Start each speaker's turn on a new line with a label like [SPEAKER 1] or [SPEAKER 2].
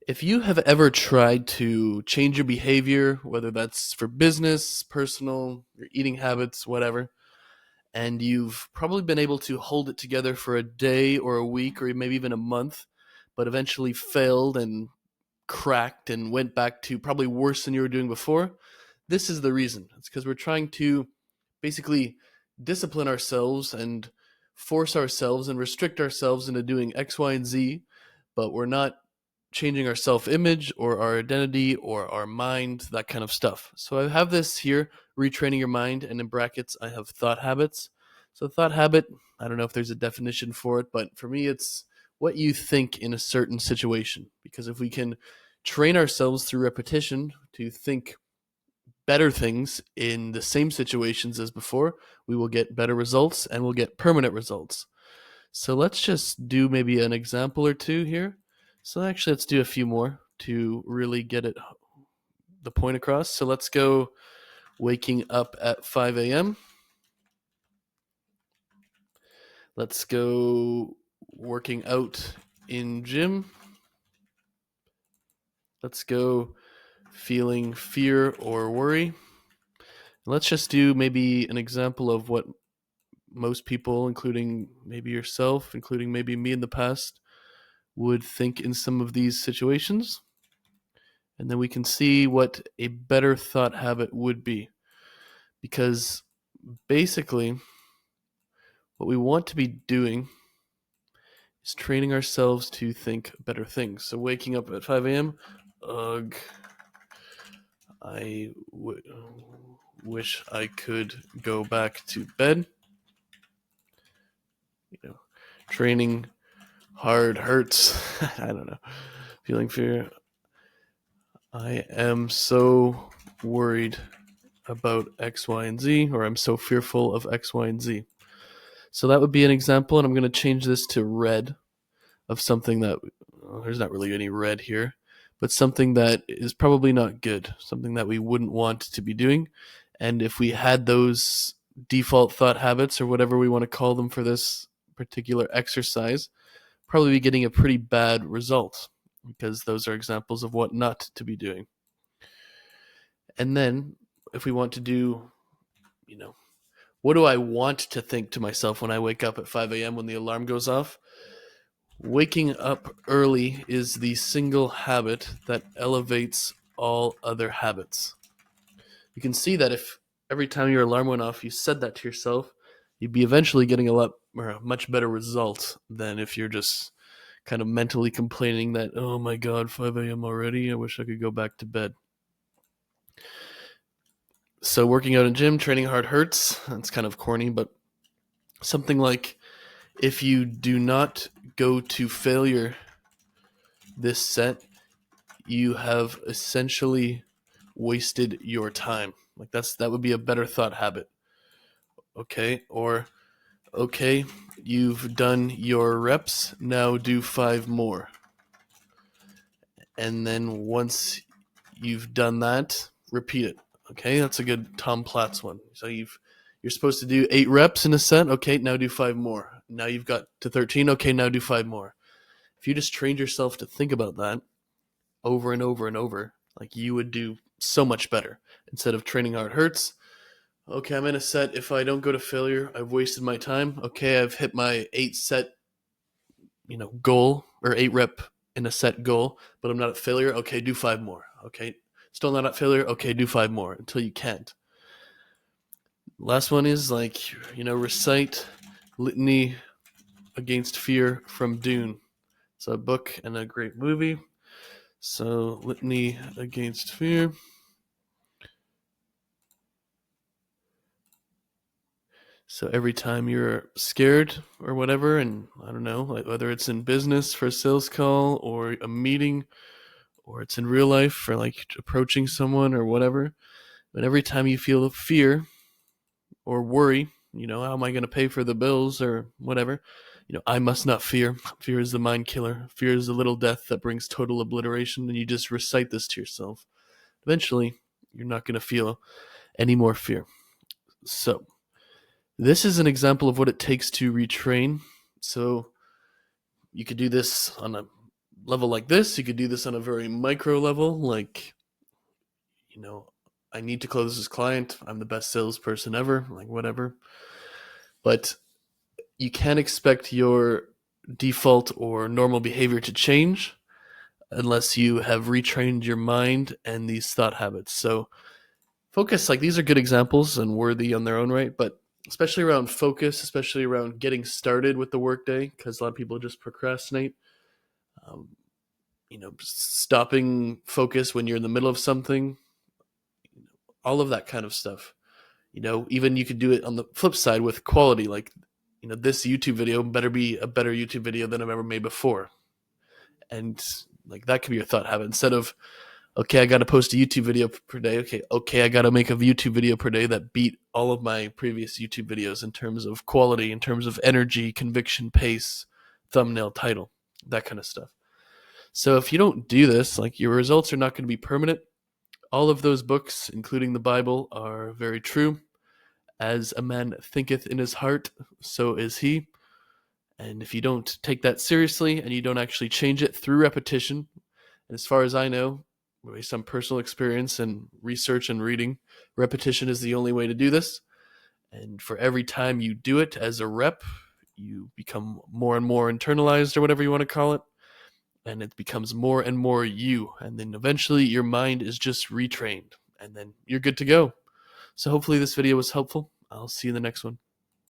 [SPEAKER 1] If you have ever tried to change your behavior, whether that's for business, personal, your eating habits, whatever, and you've probably been able to hold it together for a day or a week or maybe even a month, but eventually failed and cracked and went back to probably worse than you were doing before, this is the reason. It's because we're trying to basically discipline ourselves and force ourselves and restrict ourselves into doing X, Y, and Z, but we're not changing our self image or our identity or our mind, that kind of stuff. So I have this here, retraining your mind, and in brackets, I have thought habits. So, thought habit, I don't know if there's a definition for it, but for me, it's what you think in a certain situation. Because if we can train ourselves through repetition to think better things in the same situations as before, we will get better results and we'll get permanent results. So let's just do maybe an example or two here. So actually, let's do a few more to really get the point across. So let's go waking up at 5 a.m. Let's go working out in gym. Let's go feeling fear or worry. Let's just do maybe an example of what most people, including maybe yourself, including maybe me in the past, would think in some of these situations. And then we can see what a better thought habit would be. Because basically, what we want to be doing is training ourselves to think better things. So waking up at 5 a.m., ugh, wish I could go back to bed. You know, training hard hurts. I don't know. Feeling fear. I am so worried about X, Y, and Z, or I'm so fearful of X, Y, and Z. So that would be an example, and I'm going to change this to red of something that there's not really any red here, but something that is probably not good, something that we wouldn't want to be doing. And if we had those default thought habits or whatever we want to call them for this particular exercise, probably be getting a pretty bad result because those are examples of what not to be doing. And then if we want to do, what do I want to think to myself when I wake up at 5 a.m. when the alarm goes off? Waking up early is the single habit that elevates all other habits. You can see that if every time your alarm went off, you said that to yourself, you'd be eventually getting a much better result than if you're just kind of mentally complaining that, oh my God, 5 a.m. already. I wish I could go back to bed. So working out in gym, training hard hurts. That's kind of corny, but something like if you do not go to failure this set, you have essentially wasted your time. Like that would be a better thought habit. Okay? Or okay, you've done your reps, now do 5 more. And then once you've done that, repeat it. Okay? That's a good Tom Platz one. So you're supposed to do 8 reps in a set. Okay, now do 5 more. Now you've got to 13. Okay, now do 5 more. If you just trained yourself to think about that over and over and over, like you would do so much better instead of training hard hurts. Okay, I'm in a set. If I don't go to failure, I've wasted my time. Okay, I've hit my 8 set, goal or 8 rep in a set goal, but I'm not at failure. Okay, do 5 more. Okay, still not at failure. Okay, do 5 more until you can't. Last one is like, recite Litany Against Fear from Dune. It's a book and a great movie. So, Litany Against Fear. So every time you're scared or whatever, and I don't know, like whether it's in business for a sales call or a meeting, or it's in real life for like approaching someone or whatever, but every time you feel fear or worry, how am I going to pay for the bills or whatever, I must not fear. Fear is the mind killer. Fear is the little death that brings total obliteration. And you just recite this to yourself. Eventually, you're not going to feel any more fear. So, this is an example of what it takes to retrain. So you could do this on a level like this. You could do this on a very micro level, like, I need to close this client. I'm the best salesperson ever, like whatever. But you can't expect your default or normal behavior to change unless you have retrained your mind and these thought habits. So focus, like these are good examples and worthy on their own right, but especially around focus, especially around getting started with the workday, because a lot of people just procrastinate. Um, stopping focus when you're in the middle of something, all of that kind of stuff. Even you could do it on the flip side with quality, like, this YouTube video better be a better YouTube video than I've ever made before. And like that could be your thought habit. Instead of, okay, I got to post a YouTube video per day. Okay, I got to make a YouTube video per day that beat all of my previous YouTube videos in terms of quality, in terms of energy, conviction, pace, thumbnail, title, that kind of stuff. So if you don't do this, like your results are not going to be permanent. All of those books, including the Bible, are very true. As a man thinketh in his heart, so is he. And if you don't take that seriously and you don't actually change it through repetition, and as far as I know, based on personal experience and research and reading, repetition is the only way to do this. And for every time you do it as a rep, you become more and more internalized, or whatever you want to call it. And it becomes more and more you. And then eventually your mind is just retrained. And then you're good to go. So hopefully this video was helpful. I'll see you in the next one.